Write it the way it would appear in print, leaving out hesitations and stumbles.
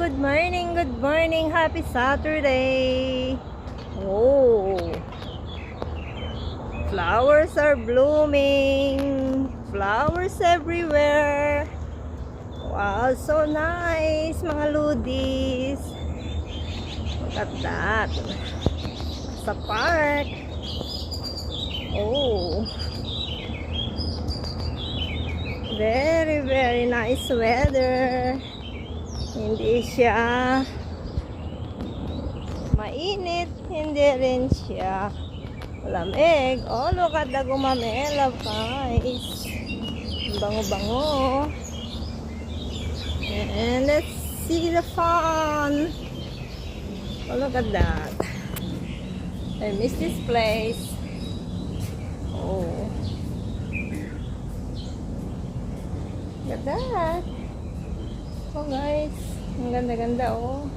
good morning, good morning. Happy Saturday. Oh, flowers are blooming. Flowers everywhere. Wow, so nice, mga ludis. Look at that. Sa park. Oh, very, very nice weather. Hindi siya mainit, hindi rin siya lamig. Oh, look at the gumamela, guys. Bango-bango. And let's see the fun. Oh, look at that. I miss this place. Oh, look at that. Oh guys, ang ganda-ganda oh.